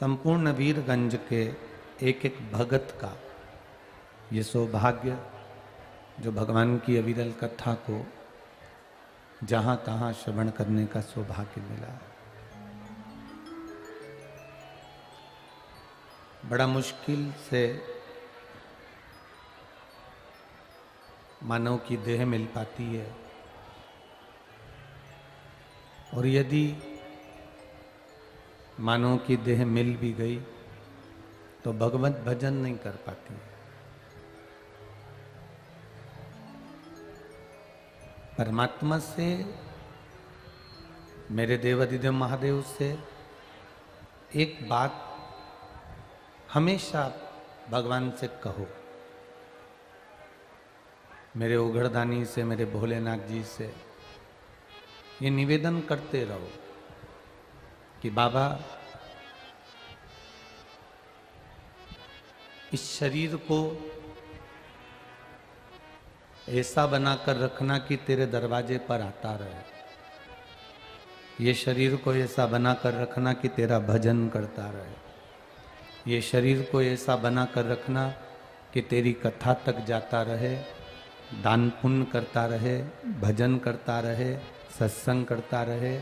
संपूर्ण वीरगंज के एक एक भगत का ये सौभाग्य जो भगवान की अविरल कथा को जहाँ तहाँ श्रवण करने का सौभाग्य मिला है। बड़ा मुश्किल से मानव की देह मिल पाती है और यदि मानव की देह मिल भी गई तो भगवत भजन नहीं कर पाती। परमात्मा से, मेरे देवाधिदेव महादेव से एक बात हमेशा भगवान से कहो, मेरे उघड़दानी से, मेरे भोलेनाथ जी से ये निवेदन करते रहो कि बाबा इस शरीर को ऐसा बनाकर रखना कि तेरे दरवाजे पर आता रहे। ये शरीर को ऐसा बनाकर रखना कि तेरा भजन करता रहे। ये शरीर को ऐसा बनाकर रखना कि तेरी कथा तक जाता रहे, दान पुण्य करता रहे, भजन करता रहे, सत्संग करता रहे।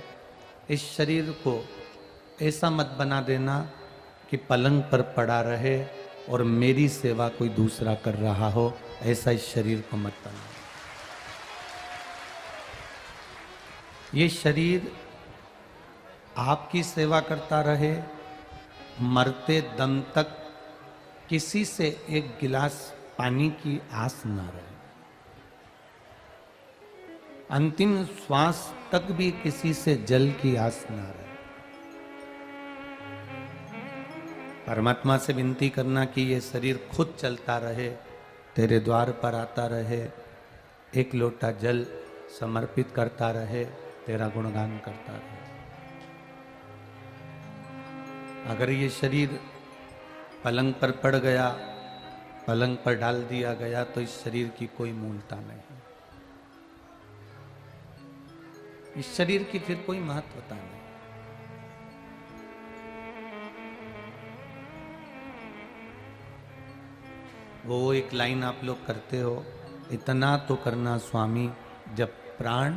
इस शरीर को ऐसा मत बना देना कि पलंग पर पड़ा रहे और मेरी सेवा कोई दूसरा कर रहा हो, ऐसा इस शरीर को मत बना। ये शरीर आपकी सेवा करता रहे, मरते दम तक किसी से एक गिलास पानी की आस न रहे, अंतिम श्वास तक भी किसी से जल की आस न रहे। परमात्मा से विनती करना कि ये शरीर खुद चलता रहे, तेरे द्वार पर आता रहे, एक लोटा जल समर्पित करता रहे, तेरा गुणगान करता रहे। अगर ये शरीर पलंग पर पड़ गया, पलंग पर डाल दिया गया तो इस शरीर की कोई मूलता नहीं, इस शरीर की फिर कोई महत्वता नहीं। वो एक लाइन आप लोग करते हो, इतना तो करना स्वामी जब प्राण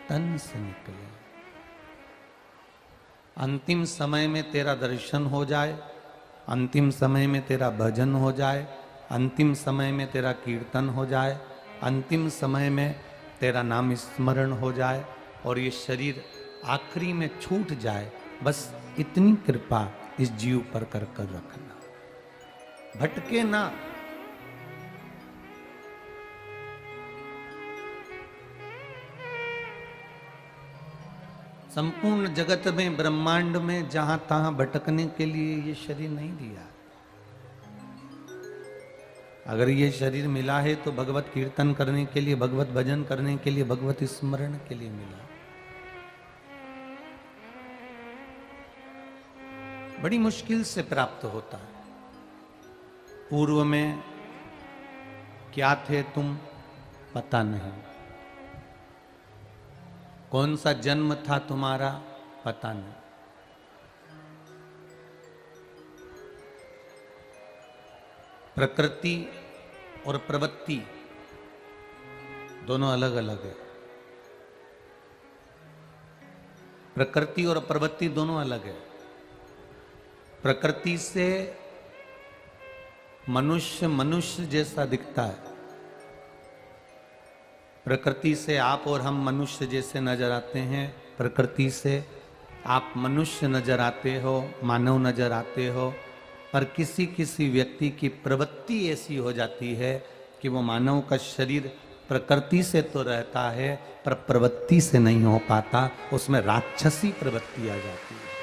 तन से निकले। अंतिम समय में तेरा दर्शन हो जाए, अंतिम समय में तेरा भजन हो जाए, अंतिम समय में तेरा कीर्तन हो जाए, अंतिम समय में तेरा नाम स्मरण हो जाए और ये शरीर आखिरी में छूट जाए, बस इतनी कृपा इस जीव पर कर कर रखना, भटके ना। संपूर्ण जगत में, ब्रह्मांड में जहां तहां भटकने के लिए ये शरीर नहीं दिया। अगर ये शरीर मिला है तो भगवत कीर्तन करने के लिए, भगवत भजन करने के लिए, भगवत स्मरण के लिए मिला। बड़ी मुश्किल से प्राप्त होता है। पूर्व में क्या थे तुम पता नहीं, कौन सा जन्म था तुम्हारा पता नहीं। प्रकृति और प्रवृत्ति दोनों अलग अलग है। प्रकृति और प्रवृत्ति दोनों अलग है। प्रकृति से मनुष्य मनुष्य जैसा दिखता है, प्रकृति से आप और हम मनुष्य जैसे नजर आते हैं, प्रकृति से आप मनुष्य नजर आते हो, मानव नजर आते हो, पर किसी किसी व्यक्ति की प्रवृत्ति ऐसी हो जाती है कि वो मानव का शरीर प्रकृति से तो रहता है पर प्रवृत्ति से नहीं हो पाता, उसमें राक्षसी प्रवृत्ति आ जाती है।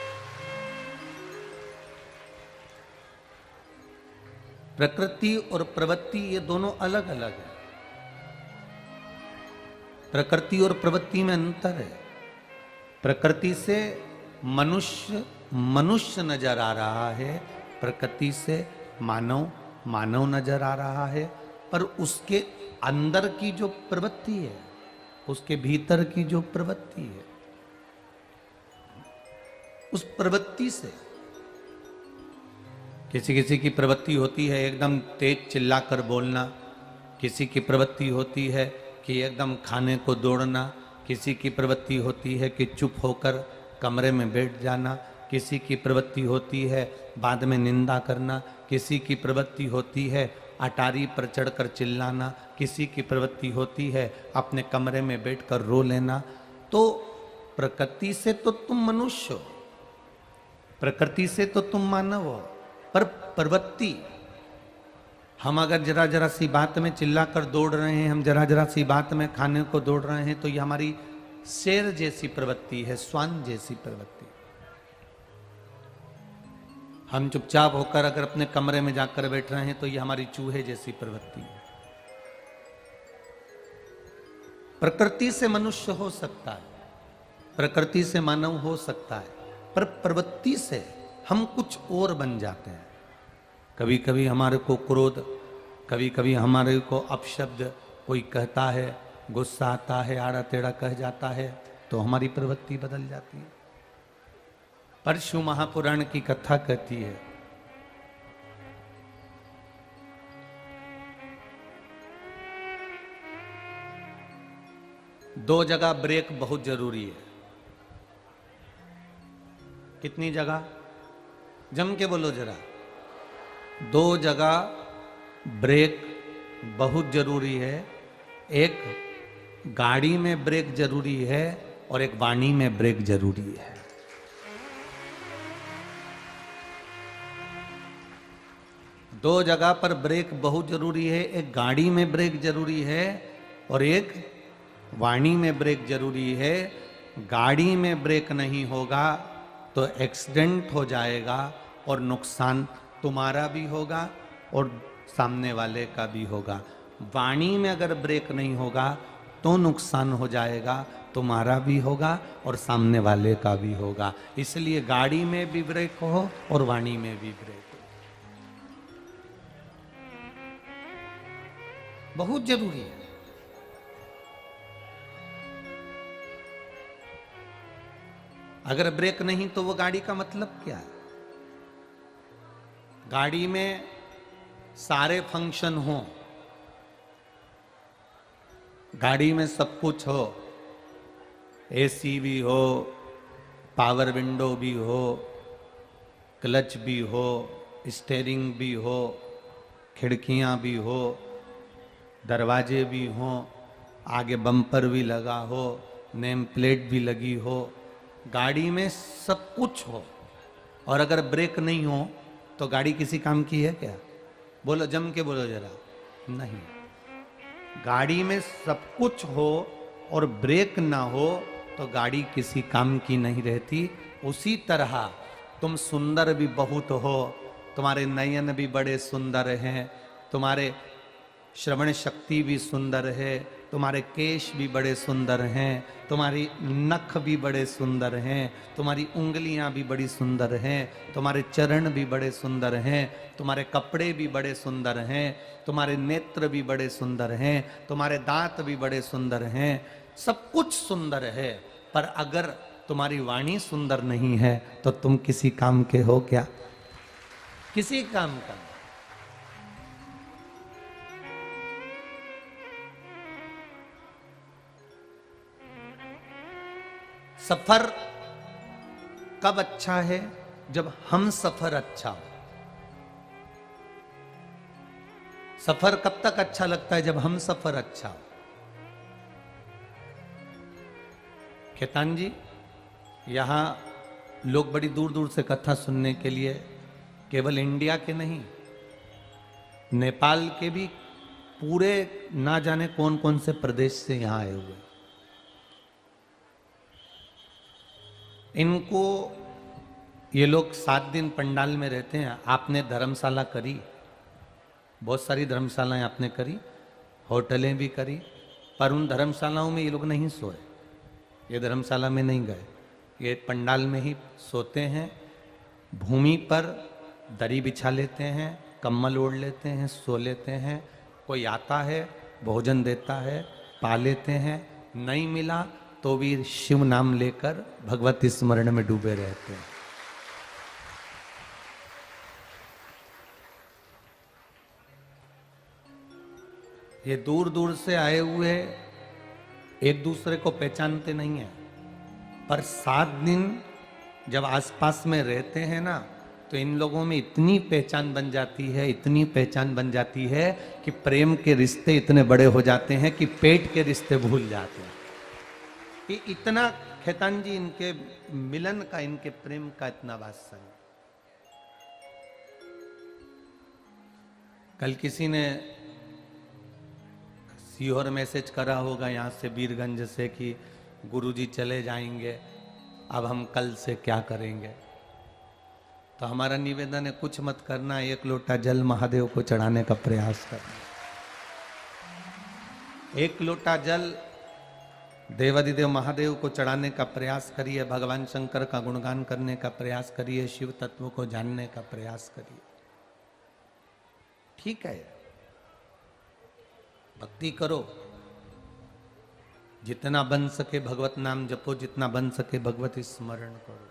प्रकृति और प्रवृत्ति ये दोनों अलग अलग है। प्रकृति और प्रवृत्ति में अंतर है। प्रकृति से मनुष्य मनुष्य नजर आ रहा है, प्रकृति से मानव मानव नजर आ रहा है, पर उसके अंदर की जो प्रवृत्ति है, उसके भीतर की जो प्रवृत्ति है, उस प्रवृत्ति से किसी किसी की प्रवृत्ति होती है एकदम तेज चिल्लाकर बोलना, किसी की प्रवृत्ति होती है कि एकदम खाने को दौड़ना, किसी की प्रवृत्ति होती है कि चुप होकर कमरे में बैठ जाना, किसी की प्रवृत्ति होती है बाद में निंदा करना, किसी की प्रवृत्ति होती है अटारी पर चढ़कर चिल्लाना, किसी की प्रवृत्ति होती है अपने कमरे में बैठकर रो लेना। तो प्रकृति से तो तुम मनुष्य हो, प्रकृति से तो तुम मानव हो, पर प्रवृत्ति, हम अगर जरा जरा सी बात में चिल्लाकर दौड़ रहे हैं, हम जरा जरा सी बात में खाने को दौड़ रहे हैं, तो ये हमारी शेर जैसी प्रवृत्ति है, श्वान जैसी प्रवृत्ति। हम चुपचाप होकर अगर अपने कमरे में जाकर बैठ रहे हैं तो ये हमारी चूहे जैसी प्रवृत्ति है। प्रकृति से मनुष्य हो सकता है, प्रकृति से मानव हो सकता है, पर प्रवृत्ति से हम कुछ और बन जाते हैं। कभी कभी हमारे को क्रोध, कभी कभी हमारे को अपशब्द कोई कहता है, गुस्सा आता है, आड़ा टेढ़ा कह जाता है, तो हमारी प्रवृत्ति बदल जाती है। परशु महापुराण की कथा कहती है, दो जगह ब्रेक बहुत जरूरी है। कितनी जगह? जम के बोलो जरा। दो जगह ब्रेक बहुत जरूरी है। एक गाड़ी में ब्रेक जरूरी है और एक वाणी में ब्रेक जरूरी है। दो जगह पर ब्रेक बहुत जरूरी है, एक गाड़ी में ब्रेक जरूरी है और एक वाणी में ब्रेक जरूरी है। गाड़ी में ब्रेक नहीं होगा तो एक्सीडेंट हो जाएगा और नुकसान तुम्हारा भी होगा और सामने वाले का भी होगा। वाणी में अगर ब्रेक नहीं होगा तो नुकसान हो जाएगा, तुम्हारा भी होगा और सामने वाले का भी होगा। इसलिए गाड़ी में भी ब्रेक हो और वाणी में भी ब्रेक हो, बहुत जरूरी है। अगर ब्रेक नहीं तो वो गाड़ी का मतलब क्या है? गाड़ी में सारे फंक्शन हो, गाड़ी में सब कुछ हो, एसी भी हो, पावर विंडो भी हो, क्लच भी हो, स्टीयरिंग भी हो, खिड़कियां भी हो, दरवाजे भी हों, आगे बम्पर भी लगा हो, नेम प्लेट भी लगी हो, गाड़ी में सब कुछ हो, और अगर ब्रेक नहीं हो तो गाड़ी किसी काम की है क्या? बोलो, जम के बोलो जरा। नहीं। गाड़ी में सब कुछ हो और ब्रेक ना हो तो गाड़ी किसी काम की नहीं रहती। उसी तरह तुम सुंदर भी बहुत हो, तुम्हारे नयन भी बड़े सुंदर हैं, तुम्हारे श्रवण शक्ति भी सुंदर है, तुम्हारे केश भी बड़े सुंदर हैं, तुम्हारी नख भी बड़े सुंदर हैं, तुम्हारी उंगलियां भी बड़ी सुंदर हैं, तुम्हारे चरण भी बड़े सुंदर हैं, तुम्हारे कपड़े भी बड़े सुंदर हैं, तुम्हारे नेत्र भी बड़े सुंदर हैं, तुम्हारे दांत भी बड़े सुंदर हैं, सब कुछ सुंदर है। पर अगर तुम्हारी वाणी सुंदर नहीं है तो तुम किसी काम के हो क्या? किसी काम का। सफर कब अच्छा है? जब हम सफर अच्छा हो। सफर कब तक अच्छा लगता है? जब हम सफर अच्छा हो। खेतान जी, यहां लोग बड़ी दूर दूर से कथा सुनने के लिए, केवल इंडिया के नहीं, नेपाल के भी पूरे ना जाने कौन कौन से प्रदेश से यहां आए हुए। इनको, ये लोग 7 दिन पंडाल में रहते हैं। आपने धर्मशाला करी, बहुत सारी धर्मशालाएं आपने करी, होटलें भी करी, पर उन धर्मशालाओं में ये लोग नहीं सोए, ये धर्मशाला में नहीं गए, ये पंडाल में ही सोते हैं। भूमि पर दरी बिछा लेते हैं, कम्बल ओढ़ लेते हैं, सो लेते हैं। कोई आता है, भोजन देता है, पा लेते हैं, नहीं मिला तो भी शिव नाम लेकर भगवती स्मरण में डूबे रहते हैं। ये दूर दूर से आए हुए एक दूसरे को पहचानते नहीं है, पर 7 दिन जब आसपास में रहते हैं ना, तो इन लोगों में इतनी पहचान बन जाती है, इतनी पहचान बन जाती है कि प्रेम के रिश्ते इतने बड़े हो जाते हैं कि पेट के रिश्ते भूल जाते हैं। ये इतना खेतान जी इनके मिलन का, इनके प्रेम का इतना वात्सल्य। कल किसी ने सीहोर मैसेज करा होगा यहाँ से वीरगंज से कि गुरुजी चले जाएंगे, अब हम कल से क्या करेंगे। तो हमारा निवेदन है, कुछ मत करना, 1 लोटा जल महादेव को चढ़ाने का प्रयास करना। 1 लोटा जल देवादिदेव महादेव को चढ़ाने का प्रयास करिए, भगवान शंकर का गुणगान करने का प्रयास करिए, शिव तत्व को जानने का प्रयास करिए। ठीक है, भक्ति करो, जितना बन सके भगवत नाम जपो, जितना बन सके भगवत स्मरण करो।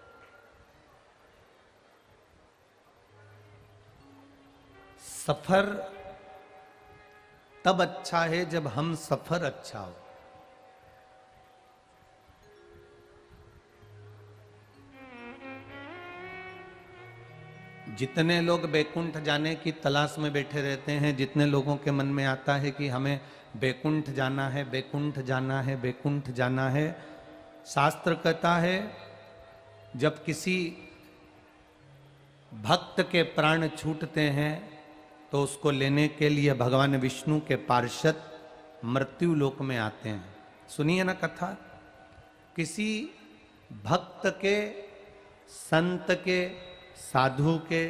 सफर तब अच्छा है जब हम सफर अच्छा हो। जितने लोग बैकुंठ जाने की तलाश में बैठे रहते हैं, जितने लोगों के मन में आता है कि हमें बैकुंठ जाना है, बैकुंठ जाना है, बैकुंठ जाना है, शास्त्र कहता है जब किसी भक्त के प्राण छूटते हैं तो उसको लेने के लिए भगवान विष्णु के पार्षद मृत्यु लोक में आते हैं। सुनिए ना कथा, किसी भक्त के, संत के, साधु के,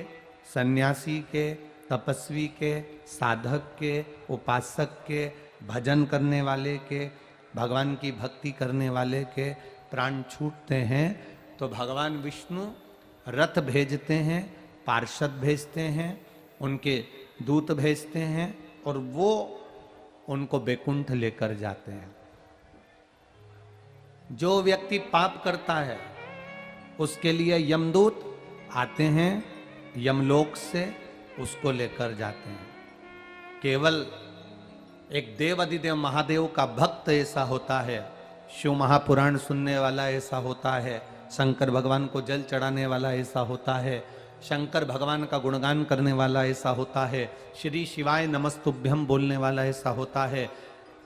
सन्यासी के, तपस्वी के, साधक के, उपासक के, भजन करने वाले के, भगवान की भक्ति करने वाले के प्राण छूटते हैं तो भगवान विष्णु रथ भेजते हैं, पार्षद भेजते हैं, उनके दूत भेजते हैं और वो उनको बैकुंठ लेकर जाते हैं। जो व्यक्ति पाप करता है उसके लिए यमदूत आते हैं, यमलोक से उसको लेकर जाते हैं। केवल एक देवादिदेव महादेव का भक्त ऐसा होता है, शिव महापुराण सुनने वाला ऐसा होता है, शंकर भगवान को जल चढ़ाने वाला ऐसा होता है, शंकर भगवान का गुणगान करने वाला ऐसा होता है, श्री शिवाय नमस्तुभ्यम बोलने वाला ऐसा होता है,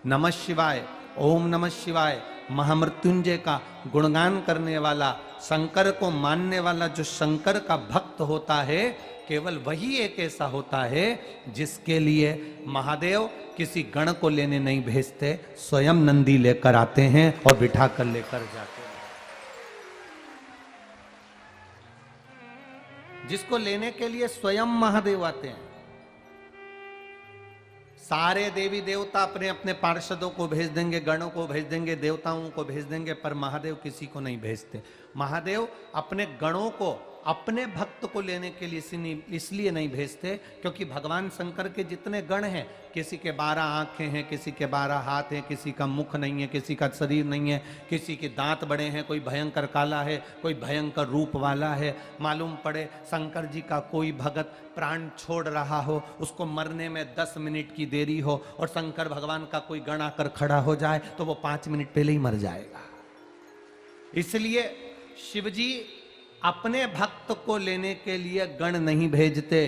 नमः शिवाय, ओम नमः शिवाय, महामृत्युंजय का गुणगान करने वाला, शंकर को मानने वाला जो शंकर का भक्त होता है, केवल वही एक ऐसा होता है जिसके लिए महादेव किसी गण को लेने नहीं भेजते, स्वयं नंदी लेकर आते हैं और बिठा कर लेकर जाते हैं। जिसको लेने के लिए स्वयं महादेव आते हैं। सारे देवी देवता अपने अपने पार्षदों को भेज देंगे, गणों को भेज देंगे, देवताओं को भेज देंगे, पर महादेव किसी को नहीं भेजते। महादेव अपने गणों को, अपने भक्त को लेने के लिए इसलिए नहीं भेजते क्योंकि भगवान शंकर के जितने गण हैं, किसी के 12 आंखें हैं, किसी के 12 हाथ हैं, किसी का मुख नहीं है, किसी का शरीर नहीं है, किसी के दांत बड़े हैं, कोई भयंकर काला है, कोई भयंकर रूप वाला है। मालूम पड़े शंकर जी का कोई भगत प्राण छोड़ रहा हो, उसको मरने में 10 मिनट की देरी हो और शंकर भगवान का कोई गण आकर खड़ा हो जाए तो वो 5 मिनट पहले ही मर जाएगा। इसलिए शिवजी अपने भक्त को लेने के लिए गण नहीं भेजते।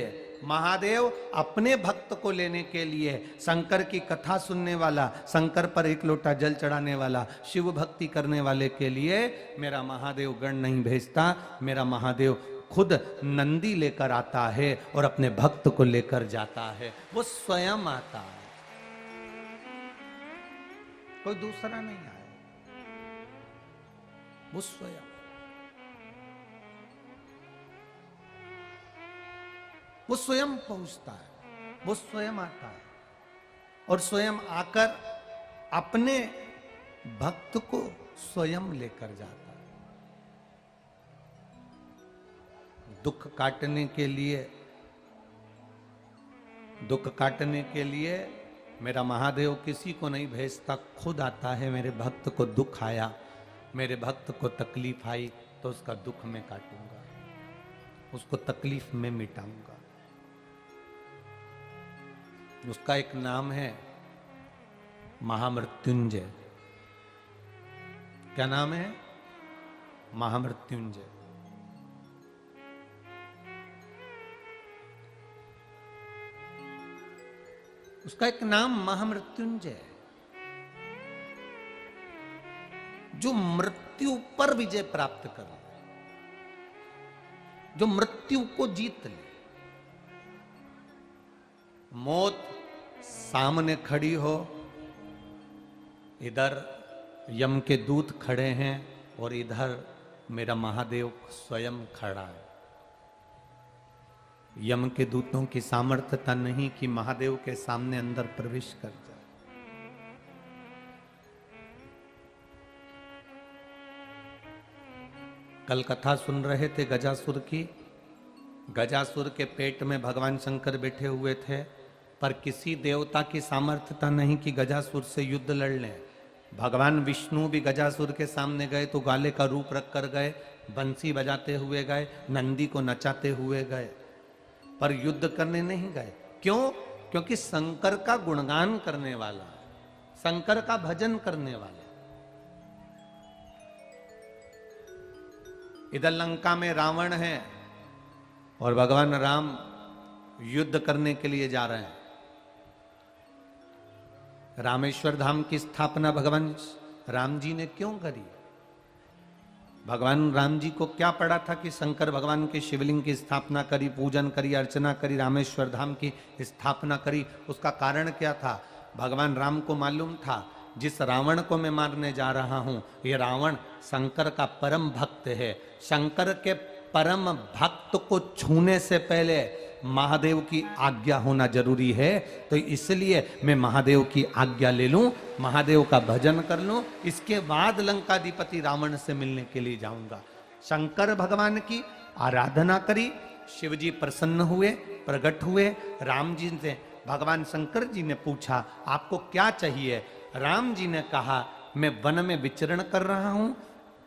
महादेव अपने भक्त को लेने के लिए, शंकर की कथा सुनने वाला, शंकर पर 1 लोटा जल चढ़ाने वाला, शिव भक्ति करने वाले के लिए मेरा महादेव गण नहीं भेजता। मेरा महादेव खुद नंदी लेकर आता है और अपने भक्त को लेकर जाता है। वो स्वयं आता है, कोई दूसरा नहीं आया, वो स्वयं। वो स्वयं पहुंचता है, वो स्वयं आता है और स्वयं आकर अपने भक्त को स्वयं लेकर जाता है। दुख काटने के लिए, दुख काटने के लिए मेरा महादेव किसी को नहीं भेजता, खुद आता है। मेरे भक्त को दुख आया, मेरे भक्त को तकलीफ आई तो उसका दुख मैं काटूंगा, उसको तकलीफ में मिटाऊंगा। उसका एक नाम है महामृत्युंजय। क्या नाम है? महामृत्युंजय। उसका एक नाम महामृत्युंजय, जो मृत्यु पर विजय प्राप्त कर ले, जो मृत्यु को जीत ले। मौत सामने खड़ी हो, इधर यम के दूत खड़े हैं और इधर मेरा महादेव स्वयं खड़ा है। यम के दूतों की सामर्थ्यता नहीं कि महादेव के सामने अंदर प्रवेश कर जाए। कल कथा सुन रहे थे गजासुर की। गजासुर के पेट में भगवान शंकर बैठे हुए थे, पर किसी देवता की सामर्थ्यता नहीं कि गजासुर से युद्ध लड़ लें। भगवान विष्णु भी गजासुर के सामने गए तो गाले का रूप रख कर गए, बंसी बजाते हुए गए, नंदी को नचाते हुए गए, पर युद्ध करने नहीं गए। क्यों? क्योंकि शंकर का गुणगान करने वाला, शंकर का भजन करने वाला। इधर लंका में रावण है और भगवान राम युद्ध करने के लिए जा रहे हैं। रामेश्वर धाम की स्थापना भगवान राम जी ने क्यों करी? भगवान राम जी को क्या पड़ा था कि शंकर भगवान के शिवलिंग की स्थापना करी, पूजन करी, अर्चना करी, रामेश्वर धाम की स्थापना करी? उसका कारण क्या था? भगवान राम को मालूम था जिस रावण को मैं मारने जा रहा हूं, ये रावण शंकर का परम भक्त है। शंकर के परम भक्त को छूने से पहले महादेव की आज्ञा होना जरूरी है। तो इसलिए मैं महादेव की आज्ञा ले लूं, महादेव का भजन कर लूं, इसके बाद लंकाधिपति रावण से मिलने के लिए जाऊंगा। शंकर भगवान की आराधना करी, शिव जी प्रसन्न हुए, प्रकट हुए। राम जी से भगवान शंकर जी ने पूछा, आपको क्या चाहिए? राम जी ने कहा, मैं वन में विचरण कर रहा हूं,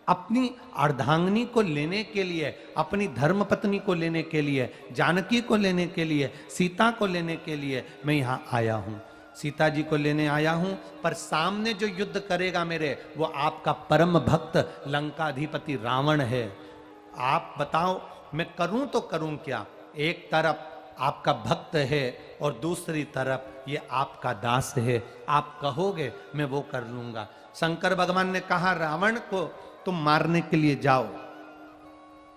अपनी अर्धांगिनी को लेने के लिए, अपनी धर्मपत्नी को लेने के लिए, जानकी को लेने के लिए, सीता को लेने के लिए मैं यहां आया हूं। सीता जी को लेने आया हूं, पर सामने जो युद्ध करेगा मेरे, वो आपका परम भक्त लंकाधिपति रावण है। आप बताओ मैं करूं तो करूं क्या? एक तरफ आपका भक्त है और दूसरी तरफ ये आपका दास है, आप कहोगे मैं वो कर लूंगा। शंकर भगवान ने कहा, रावण को तुम मारने के लिए जाओ,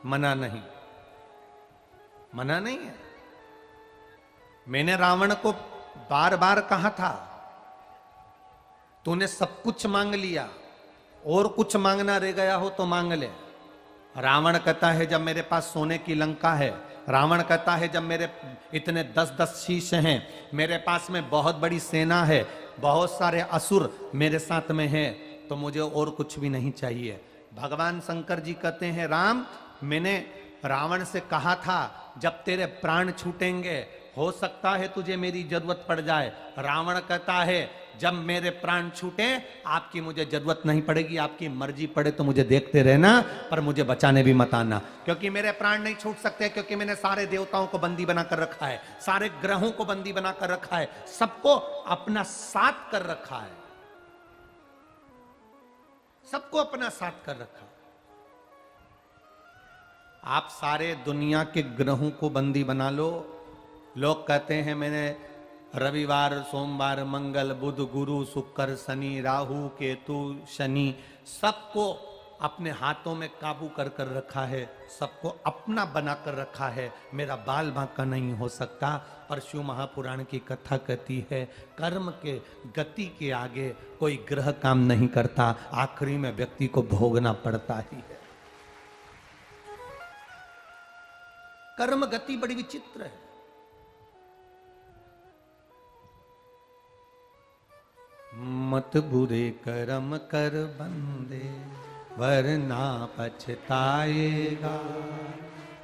मना नहीं, मना नहीं है। मैंने रावण को बार बार कहा था, तूने सब कुछ मांग लिया, और कुछ मांगना रह गया हो तो मांग ले। रावण कहता है जब मेरे पास सोने की लंका है, रावण कहता है जब मेरे इतने 10-10 शीश हैं, मेरे पास में बहुत बड़ी सेना है, बहुत सारे असुर मेरे साथ में हैं, तो मुझे और कुछ भी नहीं चाहिए। भगवान शंकर जी कहते हैं, राम मैंने रावण से कहा था जब तेरे प्राण छूटेंगे हो सकता है तुझे मेरी जरूरत पड़ जाए। रावण कहता है जब मेरे प्राण छूटे आपकी मुझे जरूरत नहीं पड़ेगी, आपकी मर्जी पड़े तो मुझे देखते रहना, पर मुझे बचाने भी मत आना, क्योंकि मेरे प्राण नहीं छूट सकते, क्योंकि मैंने सारे देवताओं को बंदी बनाकर रखा है, सारे ग्रहों को बंदी बनाकर रखा है, सबको अपना साथ कर रखा है, सबको अपना साथ कर रखा। आप सारे दुनिया के ग्रहों को बंदी बना लो। लोग कहते हैं मैंने रविवार, सोमवार, मंगल, बुध, गुरु, शुक्र, शनि, राहु, केतु, शनि सबको अपने हाथों में काबू कर कर रखा है, सबको अपना बना कर रखा है, मेरा बाल बांका नहीं हो सकता। पर शिव महापुराण की कथा कहती है कर्म के गति के आगे कोई ग्रह काम नहीं करता, आखिरी में व्यक्ति को भोगना पड़ता ही है। कर्म गति बड़ी विचित्र है। मत बुरे कर्म कर बंदे वरना पछताएगा,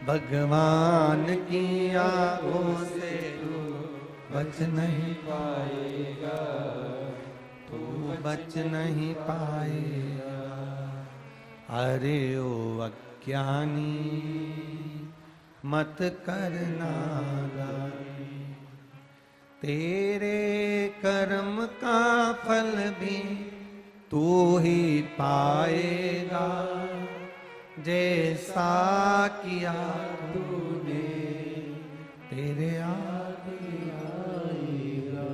भगवान की आगों से तू बच नहीं पाएगा, तू बच नहीं पाएगा। अरे ओ अज्ञानी मत करना, तेरे कर्म का फल भी तू ही पाएगा, जैसा किया तूने तेरे आगे आएगा।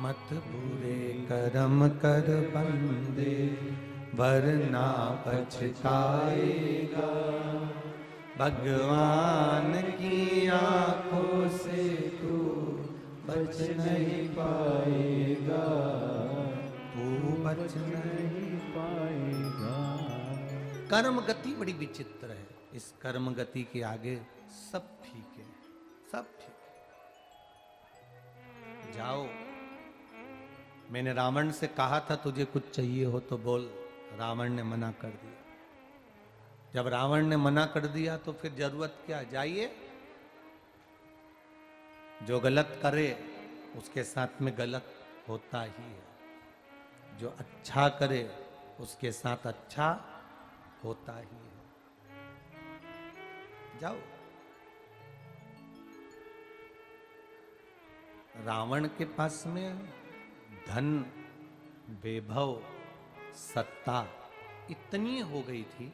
मत बुरे कर्म कर बंदे, वरना पछताएगा। भगवान की आंखों से तू बच नहीं पाएगा, तू बच नहीं पाएगा। कर्म गति बड़ी विचित्र है। इस कर्म गति के आगे सब ठीक है, सब ठीक है। जाओ, मैंने रावण से कहा था तुझे कुछ चाहिए हो तो बोल, रावण ने मना कर दिया। जब रावण ने मना कर दिया तो फिर जरूरत क्या, जाइए। जो गलत करे उसके साथ में गलत होता ही है, जो अच्छा करे उसके साथ अच्छा होता ही है। जाओ। रावण के पास में धन, वैभव, सत्ता इतनी हो गई थी,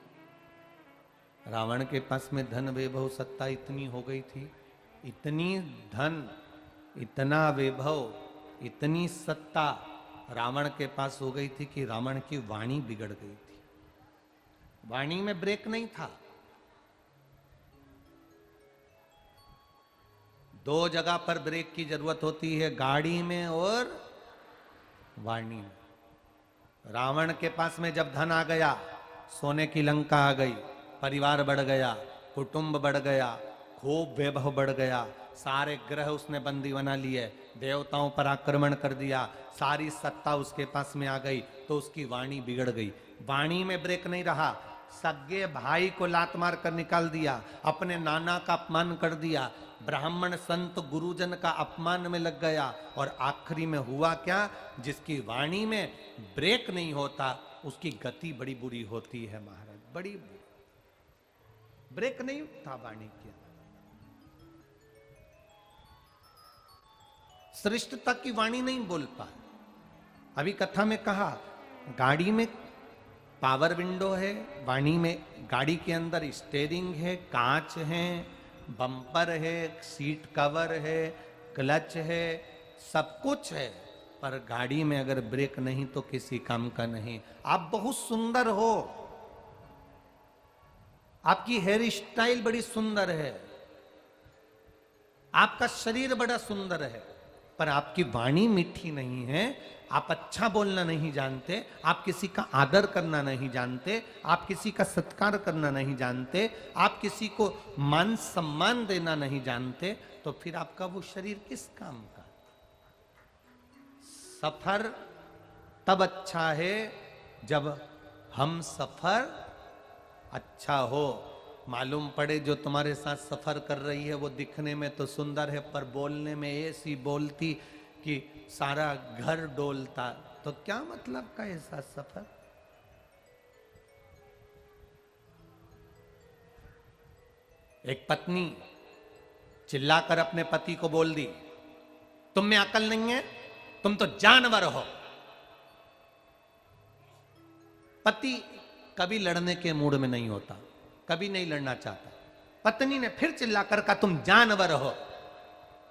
रावण के पास में धन, वैभव, सत्ता इतनी हो गई थी, इतनी धन, इतना वैभव, इतनी सत्ता रावण के पास हो गई थी कि रावण की वाणी बिगड़ गई थी। वाणी में ब्रेक नहीं था। दो जगह पर ब्रेक की जरूरत होती है, गाड़ी में और वाणी में। रावण के पास में जब धन आ गया, सोने की लंका आ गई, परिवार बढ़ गया, कुटुंब बढ़ गया, खूब वैभव बढ़ गया, सारे ग्रह उसने बंदी बना लिए, देवताओं पर आक्रमण कर दिया, सारी सत्ता उसके पास में आ गई, तो उसकी वाणी बिगड़ गई। वाणी में ब्रेक नहीं रहा, सगे भाई को लात मार कर निकाल दिया, अपने नाना का अपमान कर दिया, ब्राह्मण संत गुरुजन का अपमान में लग गया, और आखिरी में हुआ क्या, जिसकी वाणी में ब्रेक नहीं होता उसकी गति बड़ी बुरी होती है महाराज, बड़ी बुरी। ब्रेक नहीं था वाणी के। श्रेष्ठता की वाणी नहीं बोल पाए। अभी कथा में कहा, गाड़ी में पावर विंडो है, वाणी में गाड़ी के अंदर स्टीयरिंग है, कांच है, बम्पर है, सीट कवर है, क्लच है, सब कुछ है, पर गाड़ी में अगर ब्रेक नहीं तो किसी काम का नहीं। आप बहुत सुंदर हो, आपकी हेयर स्टाइल बड़ी सुंदर है, आपका शरीर बड़ा सुंदर है, पर आपकी वाणी मीठी नहीं है, आप अच्छा बोलना नहीं जानते, आप किसी का आदर करना नहीं जानते, आप किसी का सत्कार करना नहीं जानते, आप किसी को मान सम्मान देना नहीं जानते, तो फिर आपका वो शरीर किस काम का। सफर तब अच्छा है जब हम सफर अच्छा हो। मालूम पड़े जो तुम्हारे साथ सफर कर रही है वो दिखने में तो सुंदर है, पर बोलने में ऐसी बोलती कि सारा घर डोलता, तो क्या मतलब का ऐसा सफर। एक पत्नी चिल्लाकर अपने पति को बोल दी, तुम में अकल नहीं है, तुम तो जानवर हो। पति कभी लड़ने के मूड में नहीं होता, कभी नहीं लड़ना चाहता। पत्नी ने फिर चिल्लाकर कहा, तुम जानवर हो।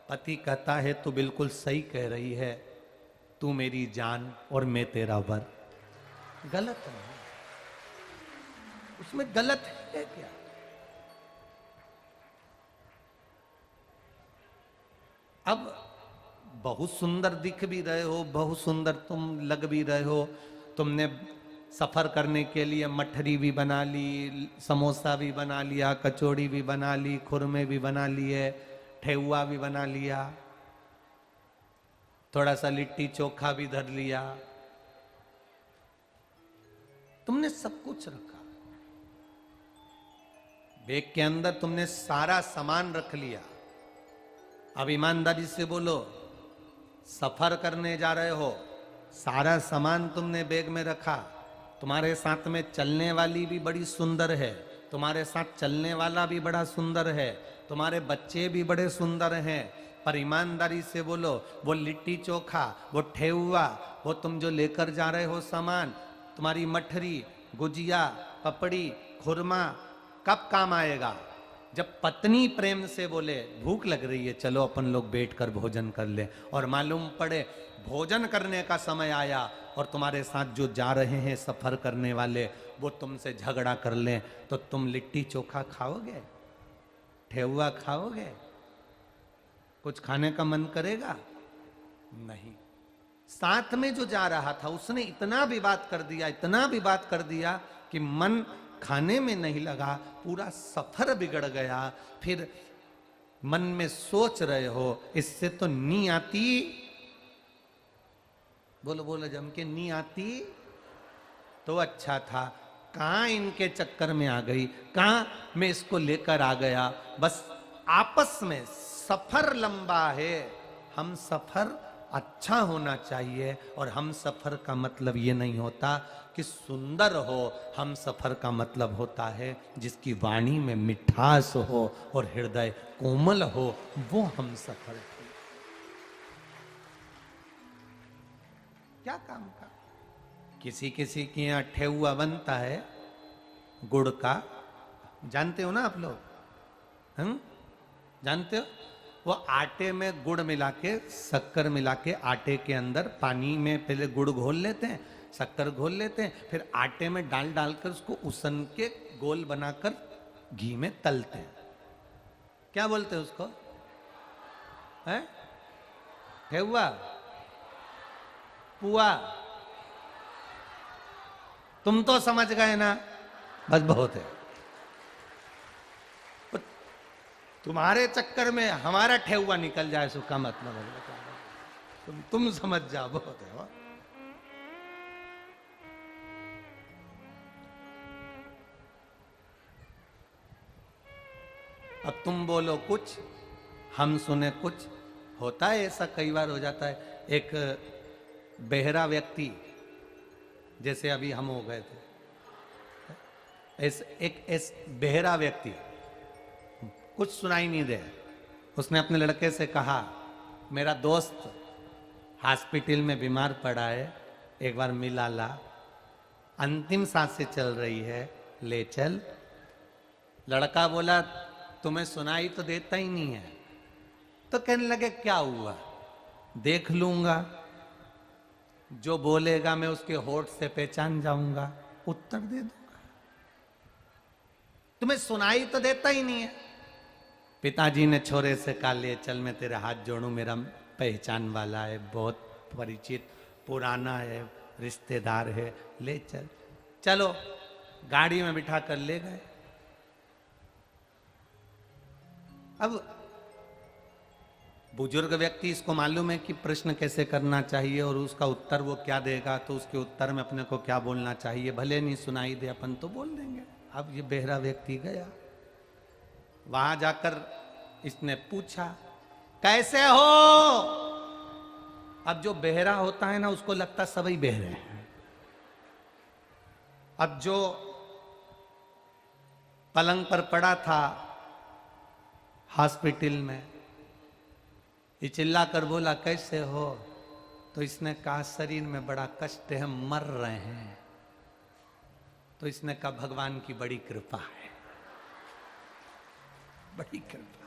पति कहता है, तू बिल्कुल सही कह रही है, तू मेरी जान और मैं तेरा वर। गलत नहीं, उसमें गलत है क्या। अब बहुत सुंदर दिख भी रहे हो, बहुत सुंदर तुम लग भी रहे हो, तुमने सफर करने के लिए मठरी भी बना ली, समोसा भी बना लिया, कचौड़ी भी बना ली, खुरमे भी बना लिए, ठेहुआ भी बना लिया, थोड़ा सा लिट्टी चोखा भी धर लिया, तुमने सब कुछ रखा, बैग के अंदर तुमने सारा सामान रख लिया। अब ईमानदारी से बोलो, सफर करने जा रहे हो, सारा सामान तुमने बैग में रखा, तुम्हारे साथ में चलने वाली भी बड़ी सुंदर है, तुम्हारे साथ चलने वाला भी बड़ा सुंदर है, तुम्हारे बच्चे भी बड़े सुंदर हैं, पर ईमानदारी से बोलो, वो लिट्टी चोखा, वो ठेहुआ, वो तुम जो लेकर जा रहे हो सामान, तुम्हारी मठरी, गुजिया, पपड़ी, खुरमा, कब काम आएगा? जब पत्नी प्रेम से बोले भूख लग रही है, चलो अपन लोग बैठकर भोजन कर ले, और मालूम पड़े भोजन करने का समय आया और तुम्हारे साथ जो जा रहे हैं सफर करने वाले वो तुमसे झगड़ा कर लें, तो तुम लिट्टी चोखा खाओगे? ठेहुआ खाओगे? कुछ खाने का मन करेगा? नहीं। साथ में जो जा रहा था उसने इतना विवाद कर दिया, इतना विवाद कर दिया कि मन खाने में नहीं लगा, पूरा सफर बिगड़ गया। फिर मन में सोच रहे हो इससे तो नी आती, बोलो बोलो जम के, नी आती तो अच्छा था, कहां इनके चक्कर में आ गई, कहां मैं इसको लेकर आ गया। बस आपस में सफर लंबा है, हम सफर अच्छा होना चाहिए, और हम सफर का मतलब ये नहीं होता कि सुंदर हो, हम सफर का मतलब होता है जिसकी वाणी में मिठास हो और हृदय कोमल हो, वो हम सफर। क्या काम का? किसी किसी के यहाँ ठेहुआ बनता है गुड़ का, जानते हो ना आप लोग? हम जानते हो? वो आटे में गुड़ मिला के, शक्कर मिला के, आटे के अंदर पानी में पहले गुड़ घोल लेते हैं, शक्कर घोल लेते हैं, फिर आटे में डाल डालकर उसको उसन के गोल बनाकर घी में तलते हैं। क्या बोलते हैं उसको? है ठेहुआ, पुआ? तुम तो समझ गए ना, बस बहुत है। तुम्हारे चक्कर में हमारा ठेहुआ निकल जाए सो का मतलब है, तुम समझ जाओ, बहुत है। अब तुम बोलो कुछ, हम सुने कुछ। होता है ऐसा, कई बार हो जाता है। एक बेहरा व्यक्ति, जैसे अभी हम हो गए थे, एक बेहरा व्यक्ति, कुछ सुनाई नहीं दे, उसने अपने लड़के से कहा मेरा दोस्त हॉस्पिटल में बीमार पड़ा है, एक बार मिला ला, अंतिम सांसें चल रही है, ले चल। लड़का बोला तुम्हें सुनाई तो देता ही नहीं है। तो कहने लगे क्या हुआ, देख लूंगा, जो बोलेगा मैं उसके होठ से पहचान जाऊंगा, उत्तर दे दूंगा। तुम्हें सुनाई तो देता ही नहीं है। पिताजी ने छोरे से कहा ले चल, मैं तेरे हाथ जोड़ूं, मेरा पहचान वाला है, बहुत परिचित, पुराना है, रिश्तेदार है, ले चल। चलो, गाड़ी में बिठा कर ले गए। अब बुजुर्ग व्यक्ति, इसको मालूम है कि प्रश्न कैसे करना चाहिए और उसका उत्तर वो क्या देगा, तो उसके उत्तर में अपने को क्या बोलना चाहिए, भले नहीं सुनाई दे अपन तो बोल देंगे। अब ये बेहरा व्यक्ति गया, वहां जाकर इसने पूछा कैसे हो। अब जो बेहरा होता है ना, उसको लगता सभी बेहरे हैं। अब जो पलंग पर पड़ा था हॉस्पिटल में, ये चिल्ला कर बोला कैसे हो, तो इसने कहा शरीर में बड़ा कष्ट है, मर रहे हैं। तो इसने कहा भगवान की बड़ी कृपा है, बड़ी कृपा।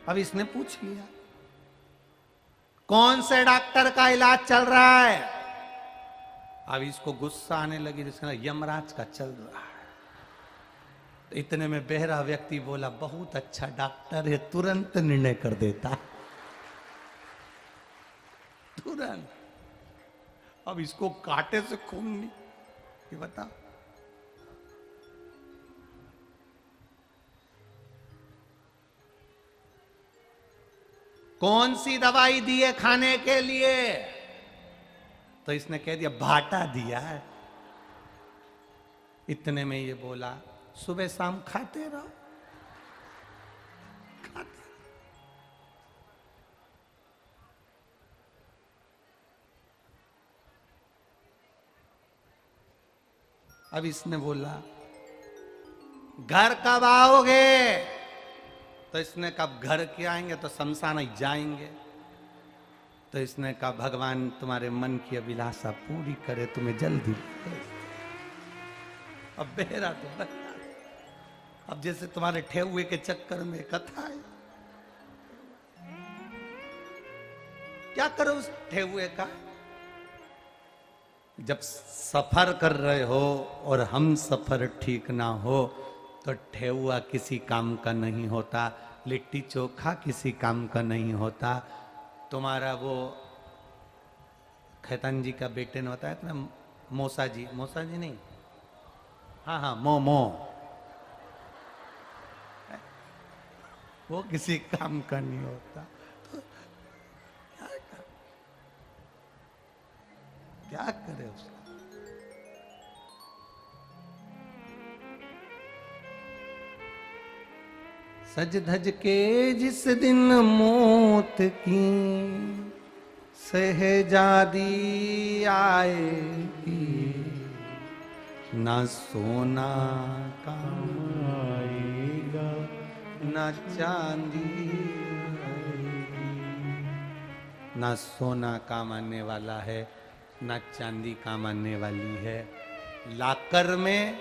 अब इसने पूछ लिया कौन से डॉक्टर का इलाज चल रहा है। अब इसको गुस्सा आने लगी, जिसका यमराज का चल रहा है। तो इतने में बेहरा व्यक्ति बोला बहुत अच्छा डॉक्टर है, तुरंत निर्णय कर देता, तुरंत। अब इसको कांटे से खून नहीं, ये बता। कौन सी दवाई दी है खाने के लिए, तो इसने कह दिया भाटा दिया है। इतने में ये बोला सुबह शाम खाते रहो, खाते। अब इसने बोला घर कब आओगे? तो इसने कब घर के आएंगे तो शमशान जाएंगे। तो इसने कहा भगवान तुम्हारे मन की अभिलाषा पूरी करे, तुम्हें जल्दी। अब बेरा तो बता, अब जैसे तुम्हारे ठेहुए के चक्कर में कथा है, क्या करो उस ठेहुए का? जब सफर कर रहे हो और हम सफर ठीक ना हो तो ठेहुआ किसी काम का नहीं होता, लिट्टी चोखा किसी काम का नहीं होता। तुम्हारा वो खैतान जी का बेटे ने होता है ना, मौसा जी नहीं, हाँ मो वो किसी काम का नहीं होता। तो क्या करे उसका? सज धज के जिस दिन मौत की सहजादी आएगी, ना सोना काम आएगा ना चांदी आएगी। ना सोना काम आने वाला है ना चांदी काम आने वाली है। लाकर में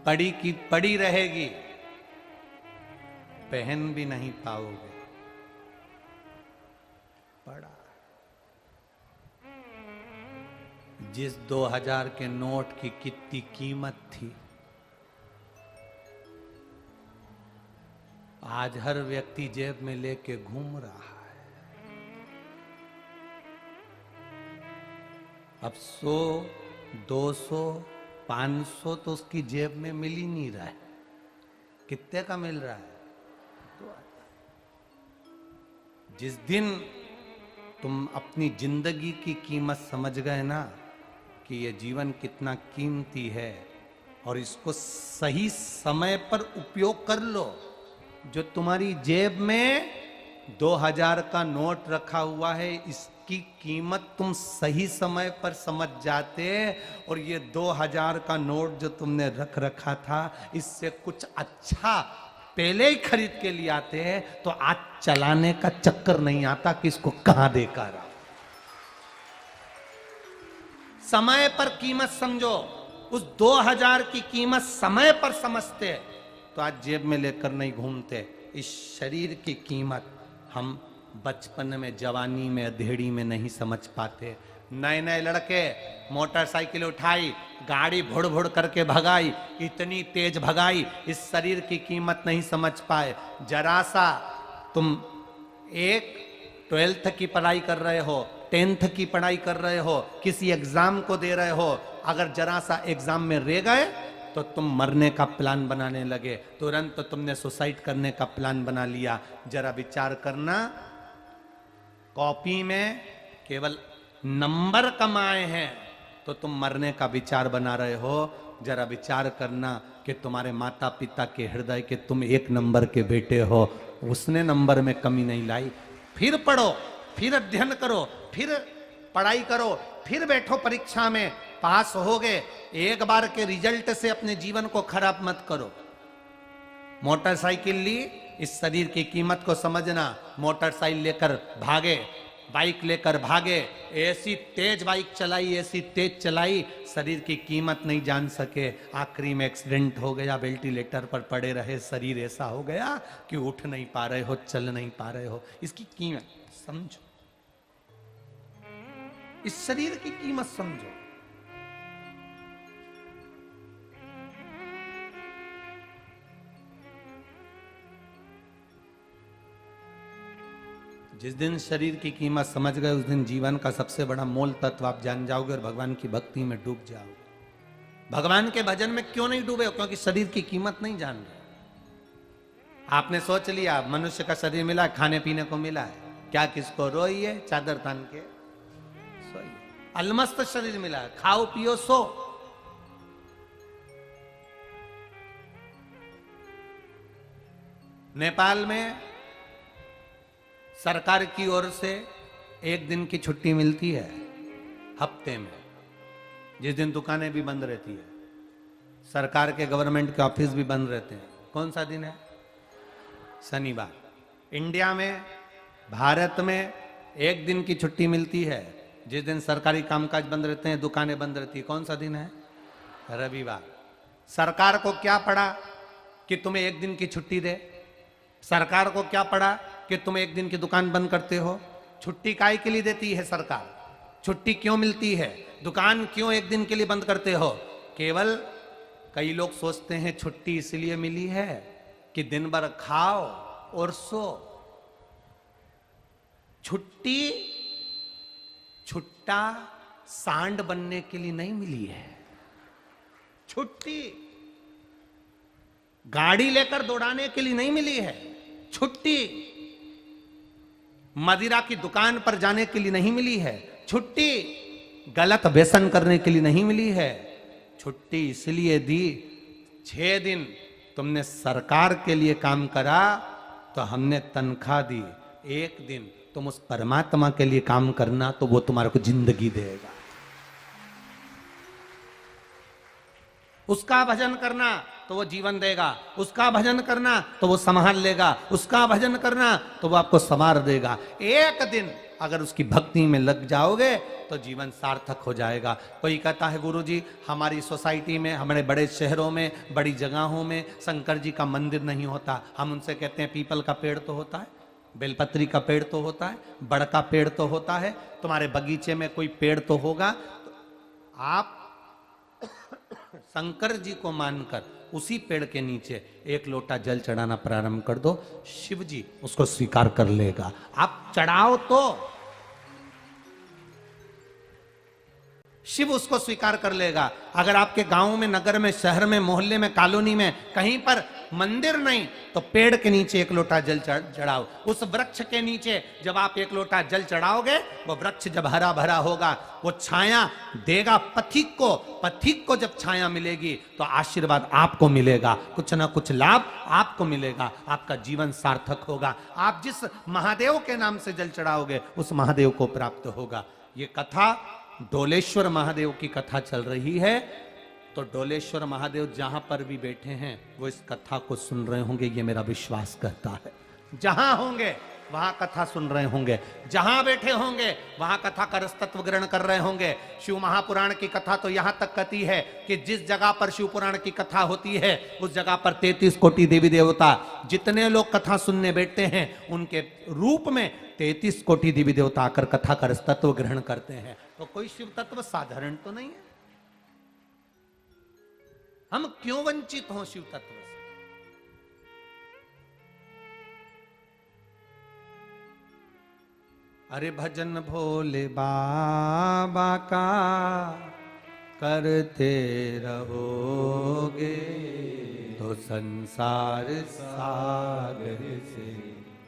पड़ी की पड़ी रहेगी, पहन भी नहीं पाओगे। पड़ा जिस 2000 के नोट की कितनी कीमत थी, आज हर व्यक्ति जेब में लेके घूम रहा है। अब 100, 200, 500 तो उसकी जेब में मिल ही नहीं रहा है। कितने का मिल रहा है? जिस दिन तुम अपनी जिंदगी की कीमत समझ गए ना कि ये जीवन कितना कीमती है और इसको सही समय पर उपयोग कर लो। जो तुम्हारी जेब में 2000 का नोट रखा हुआ है, इसकी कीमत तुम सही समय पर समझ जाते और ये 2000 का नोट जो तुमने रख रखा था, इससे कुछ अच्छा पहले ही खरीद के लिए आते हैं तो आज चलाने का चक्कर नहीं आता कि इसको कहां देकर रहा। समय पर कीमत समझो। उस 2000 की कीमत समय पर समझते तो आज जेब में लेकर नहीं घूमते। इस शरीर की कीमत हम बचपन में, जवानी में, अधेड़ी में नहीं समझ पाते। नए नए लड़के मोटरसाइकिल उठाई, गाड़ी भुड़ भुड़ करके भगाई, इतनी तेज भगाई, इस शरीर की कीमत नहीं समझ पाए। जरा सा तुम एक 12th की पढ़ाई कर रहे हो, 10th की पढ़ाई कर रहे हो, किसी एग्जाम को दे रहे हो, अगर जरा सा एग्जाम में रह गए तो तुम मरने का प्लान बनाने लगे, तुरंत तो तुमने सुसाइड करने का प्लान बना लिया। जरा विचार करना, कॉपी में केवल नंबर कमाए हैं तो तुम मरने का विचार बना रहे हो। जरा विचार करना कि तुम्हारे माता पिता के हृदय के तुम 1 नंबर के बेटे हो, उसने नंबर में कमी नहीं लाई। फिर पढ़ो, फिर अध्ययन करो, फिर पढ़ाई करो, फिर बैठो परीक्षा में, पास हो गए। एक बार के रिजल्ट से अपने जीवन को खराब मत करो। मोटरसाइकिल ली, इस शरीर की कीमत को समझना। मोटरसाइकिल लेकर भागे, बाइक लेकर भागे, ऐसी तेज बाइक चलाई, ऐसी तेज चलाई, शरीर की कीमत नहीं जान सके। आखिरी में एक्सीडेंट हो गया, वेंटिलेटर पर पड़े रहे, शरीर ऐसा हो गया कि उठ नहीं पा रहे हो, चल नहीं पा रहे हो। इसकी कीमत समझो, इस शरीर की कीमत समझो। जिस दिन शरीर की कीमत समझ गए, उस दिन जीवन का सबसे बड़ा मोल तत्व आप जान जाओगे और भगवान की भक्ति में डूब जाओगे। भगवान के भजन में क्यों नहीं डूबे हो? क्योंकि शरीर की कीमत नहीं जान रहे। आपने सोच लिया मनुष्य का शरीर मिला, खाने पीने को मिला है, क्या किसको रोइए, चादर तान के सोइए। अलमस्त शरीर मिला है, खाओ पियो सो। नेपाल में सरकार की ओर से 1 दिन की छुट्टी मिलती है हफ्ते में, जिस दिन दुकानें भी बंद रहती है। सरकार के गवर्नमेंट के ऑफिस भी बंद रहते हैं। कौन सा दिन है? शनिवार। इंडिया में, भारत में एक दिन की छुट्टी मिलती है जिस दिन सरकारी कामकाज बंद रहते हैं, दुकानें बंद रहती है। कौन सा दिन है? रविवार। सरकार को क्या पड़ा कि तुम्हें एक दिन की छुट्टी दे? सरकार को क्या पड़ा कि तुम एक दिन की दुकान बंद करते हो? छुट्टी काहे के लिए देती है सरकार? छुट्टी क्यों मिलती है? दुकान क्यों एक दिन के लिए बंद करते हो? केवल कई लोग सोचते हैं छुट्टी इसलिए मिली है कि दिन भर खाओ और सो। छुट्टी छुट्टा सांड बनने के लिए नहीं मिली है। छुट्टी गाड़ी लेकर दौड़ाने के लिए नहीं मिली है। छुट्टी मदिरा की दुकान पर जाने के लिए नहीं मिली है। छुट्टी गलत व्यसन करने के लिए नहीं मिली है। छुट्टी इसलिए दी, 6 दिन तुमने सरकार के लिए काम करा तो हमने तनख्वाह दी। एक दिन तुम उस परमात्मा के लिए काम करना तो वो तुम्हारे को जिंदगी देगा। उसका भजन करना तो वो जीवन देगा। उसका भजन करना तो वो संभाल लेगा। उसका भजन करना तो वो आपको संवार देगा। एक दिन अगर उसकी भक्ति में लग जाओगे तो जीवन सार्थक हो जाएगा। कोई कहता है गुरुजी हमारी सोसाइटी में, हमारे बड़े शहरों में, बड़ी जगहों में शंकर जी का मंदिर नहीं होता। हम उनसे कहते हैं पीपल का पेड़ तो होता है, बेलपत्री का पेड़ तो होता है, बड़ का पेड़ तो होता है, तुम्हारे बगीचे में कोई पेड़ तो होगा। तो आप शंकर जी को मानकर उसी पेड़ के नीचे एक लोटा जल चढ़ाना प्रारंभ कर दो, शिव जी उसको स्वीकार कर लेगा। आप चढ़ाओ तो शिव उसको स्वीकार कर लेगा। अगर आपके गांव में, नगर में, शहर में, मोहल्ले में, कॉलोनी में कहीं पर मंदिर नहीं तो पेड़ के नीचे एक लोटा जल चढ़ाओ। उस वृक्ष के नीचे जब आप एक लोटा जल चढ़ाओगे, वो वृक्ष जब हरा भरा होगा, वो छाया देगा पथिक को। पथिक को जब छाया मिलेगी तो आशीर्वाद आपको मिलेगा, कुछ ना कुछ लाभ आपको मिलेगा, आपका जीवन सार्थक होगा। आप जिस महादेव के नाम से जल चढ़ाओगे उस महादेव को प्राप्त होगा। ये कथा डोलेश्वर महादेव की कथा चल रही है। तो डोलेश्वर महादेव जहां पर भी बैठे हैं वो इस कथा को सुन रहे होंगे, ये मेरा विश्वास करता है। जहां होंगे वहां कथा सुन रहे होंगे, जहां बैठे होंगे वहां कथा का रसतत्व ग्रहण कर रहे होंगे। शिव महापुराण की कथा तो यहां तक कहती है कि जिस जगह पर शिव पुराण की कथा होती है उस जगह पर 33 कोटि देवी देवता, जितने लोग कथा सुनने बैठते हैं उनके रूप में 33 कोटि देवी देवता आकर कथा का रसतत्व ग्रहण करते हैं। तो कोई शिव तत्व साधारण तो नहीं है। हम क्यों वंचित हों शिव तत्व से? अरे भजन भोले बाबा का करते रहोगे तो संसार सागर से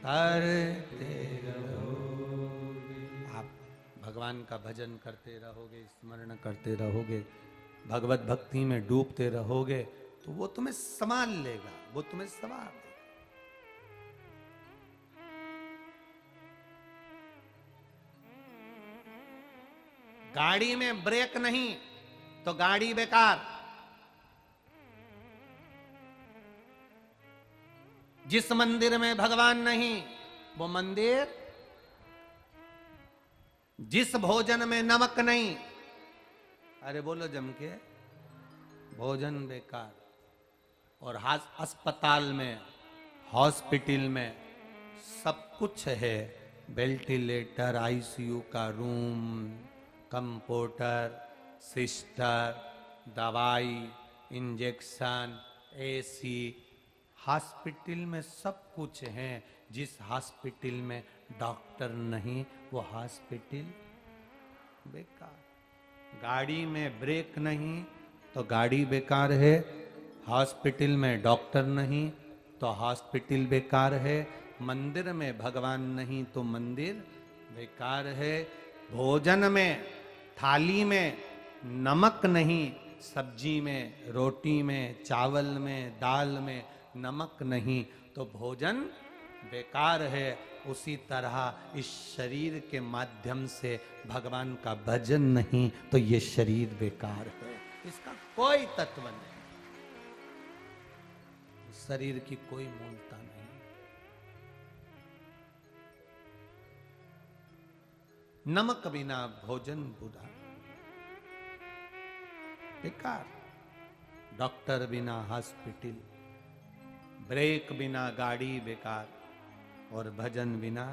तरते रहोगे। आप भगवान का भजन करते रहोगे, स्मरण करते रहोगे, भगवत भक्ति में डूबते रहोगे तो वो तुम्हें संभाल लेगा, वो तुम्हें संभाल लेगा। गाड़ी में ब्रेक नहीं तो गाड़ी बेकार। जिस मंदिर में भगवान नहीं वो मंदिर, जिस भोजन में नमक नहीं, अरे बोलो जम के, भोजन बेकार। और अस्पताल में, हॉस्पिटल में सब कुछ है, वेंटिलेटर, आईसीयू का रूम, कंप्यूटर, सिस्टर, दवाई, इंजेक्शन, एसी, हॉस्पिटल में सब कुछ है। जिस हॉस्पिटल में डॉक्टर नहीं वो हॉस्पिटल बेकार। गाड़ी में ब्रेक नहीं तो गाड़ी बेकार है, हॉस्पिटल में डॉक्टर नहीं तो हॉस्पिटल बेकार है, मंदिर में भगवान नहीं तो मंदिर बेकार है, भोजन में, थाली में नमक नहीं, सब्जी में, रोटी में, चावल में, दाल में नमक नहीं तो भोजन बेकार है। उसी तरह इस शरीर के माध्यम से भगवान का भजन नहीं तो ये शरीर बेकार है, इसका कोई तत्व नहीं। शरीर की कोई मूलता नहीं। नमक बिना भोजन बुरा, बेकार। डॉक्टर बिना हॉस्पिटल, ब्रेक बिना गाड़ी बेकार, और भजन बिना,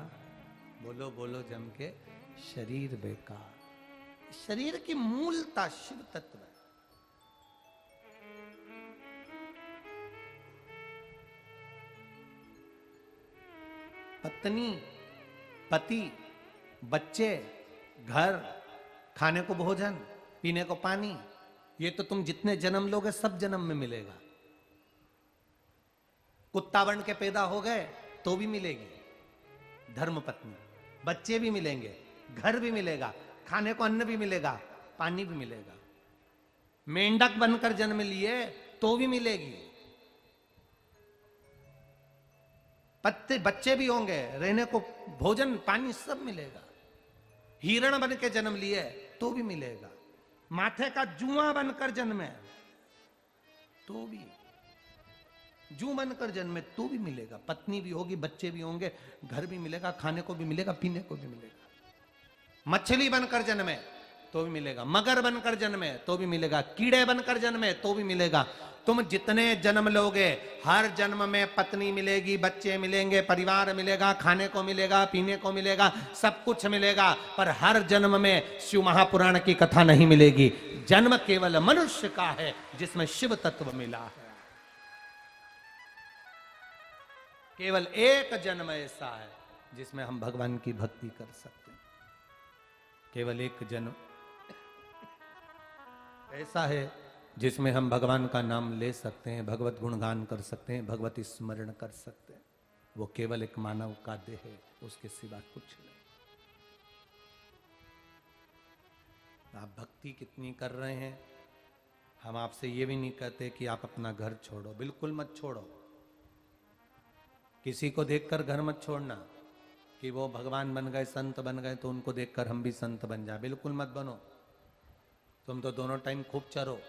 बोलो बोलो जम के, शरीर बेकार। शरीर की मूलता शिव तत्व है। पत्नी, पति, बच्चे, घर, खाने को भोजन, पीने को पानी, ये तो तुम जितने जन्म लोगे सब जन्म में मिलेगा। कुत्ता बन के पैदा हो गए तो भी मिलेगी धर्म पत्नी, बच्चे भी मिलेंगे, घर भी मिलेगा, खाने को अन्न भी मिलेगा, पानी भी मिलेगा। मेंढक बनकर जन्म लिए तो भी मिलेगी, पत्ते बच्चे भी होंगे, रहने को भोजन पानी सब मिलेगा। हिरण बन के जन्म लिए तो भी मिलेगा, माथे का जुआ बनकर जन्मे तो भी, जू बनकर जन्मे तो भी मिलेगा। पत्नी भी होगी, बच्चे भी होंगे, घर भी मिलेगा, खाने को भी मिलेगा, पीने को भी मिलेगा। मछली बनकर जन्मे तो भी मिलेगा, मगर बनकर जन्मे तो भी मिलेगा, कीड़े बनकर जन्मे तो भी मिलेगा। तुम जितने जन्म लोगे हर जन्म में पत्नी मिलेगी, बच्चे मिलेंगे, परिवार मिलेगा, खाने को मिलेगा, पीने को मिलेगा, सब कुछ मिलेगा, पर हर जन्म में शिव महापुराण की कथा नहीं मिलेगी। जन्म केवल मनुष्य का है जिसमें शिव तत्व मिला है। केवल एक जन्म ऐसा है जिसमें हम भगवान की भक्ति कर सकते हैं। केवल एक जन्म ऐसा है जिसमें हम भगवान का नाम ले सकते हैं, भगवत गुणगान कर सकते हैं, भगवत स्मरण कर सकते हैं। वो केवल एक मानव का देह है, उसके सिवा कुछ नहीं। आप भक्ति कितनी कर रहे हैं, हम आपसे ये भी नहीं कहते कि आप अपना घर छोड़ो, बिल्कुल मत छोड़ो। किसी को देखकर घर मत छोड़ना कि वो भगवान बन गए, संत बन गए, तो उनको देखकर हम भी संत बन जाए, बिल्कुल मत बनो। तुम तो दोनों टाइम खूब चरो,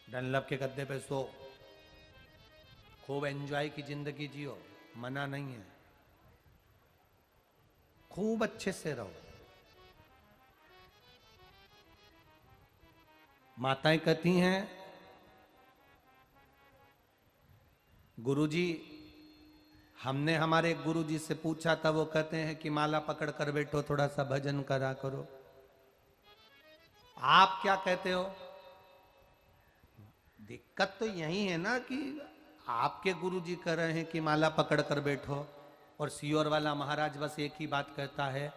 डनलप के गद्दे पे सो, खूब एंजॉय की जिंदगी जियो, मना नहीं है, खूब अच्छे से रहो। माताएं कहती हैं, गुरुजी, हमने हमारे गुरुजी से पूछा था, वो कहते हैं कि माला पकड़ कर बैठो, थोड़ा सा भजन करा करो। आप क्या कहते हो? दिक्कत तो यही है ना कि आपके गुरुजी कह रहे हैं कि माला पकड़ कर बैठो, और सियोर वाला महाराज बस एक ही बात कहता है,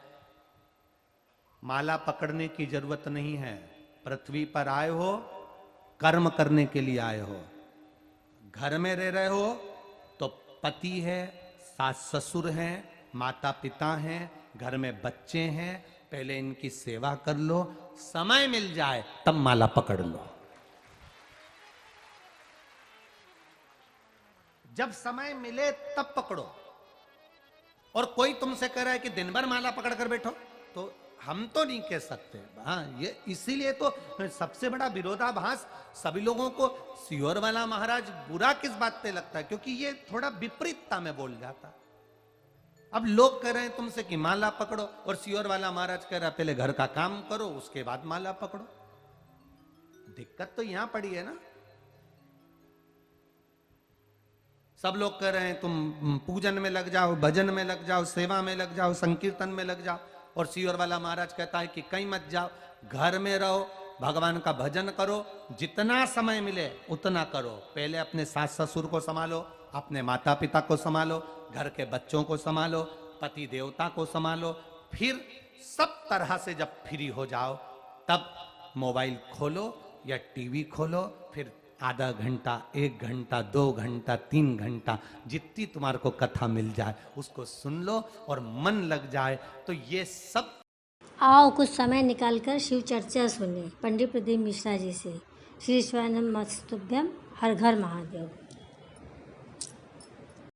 माला पकड़ने की जरूरत नहीं है, पृथ्वी पर आए हो कर्म करने के लिए आए हो। घर में रह रहे हो तो पति है, सास ससुर हैं, माता पिता हैं, घर में बच्चे हैं, पहले इनकी सेवा कर लो, समय मिल जाए तब माला पकड़ लो। जब समय मिले तब पकड़ो। और कोई तुमसे कह रहा है कि दिन भर माला पकड़ कर बैठो, तो हम तो नहीं कह सकते। हाँ, ये इसीलिए तो सबसे बड़ा विरोधाभास सभी लोगों को सियोर वाला महाराज बुरा किस बात पे लगता है, क्योंकि ये थोड़ा विपरीतता में बोल जाता। अब लोग कह रहे हैं तुमसे कि माला पकड़ो, और सियोर वाला महाराज कह रहा है पहले घर का काम करो, उसके बाद माला पकड़ो। दिक्कत तो यहां पड़ी है ना। सब लोग कह रहे हैं तुम पूजन में लग जाओ, भजन में लग जाओ, सेवा में लग जाओ, संकीर्तन में लग जाओ, और सियोर वाला महाराज कहता है कि कहीं मत जाओ, घर में रहो, भगवान का भजन करो, जितना समय मिले उतना करो। पहले अपने सास ससुर को संभालो, अपने माता पिता को संभालो, घर के बच्चों को संभालो, पति देवता को संभालो, फिर सब तरह से जब फ्री हो जाओ तब मोबाइल खोलो या टीवी खोलो, फिर आधा घंटा, 1 घंटा, 2 घंटा, 3 घंटा, जितनी तुम्हारे को कथा मिल जाए उसको सुन लो और मन लग जाए तो ये सब। आओ कुछ समय निकालकर शिव चर्चा सुने पंडित प्रदीप मिश्रा जी से। श्री स्वानंद मस्तुभ्यम, हर घर महादेव।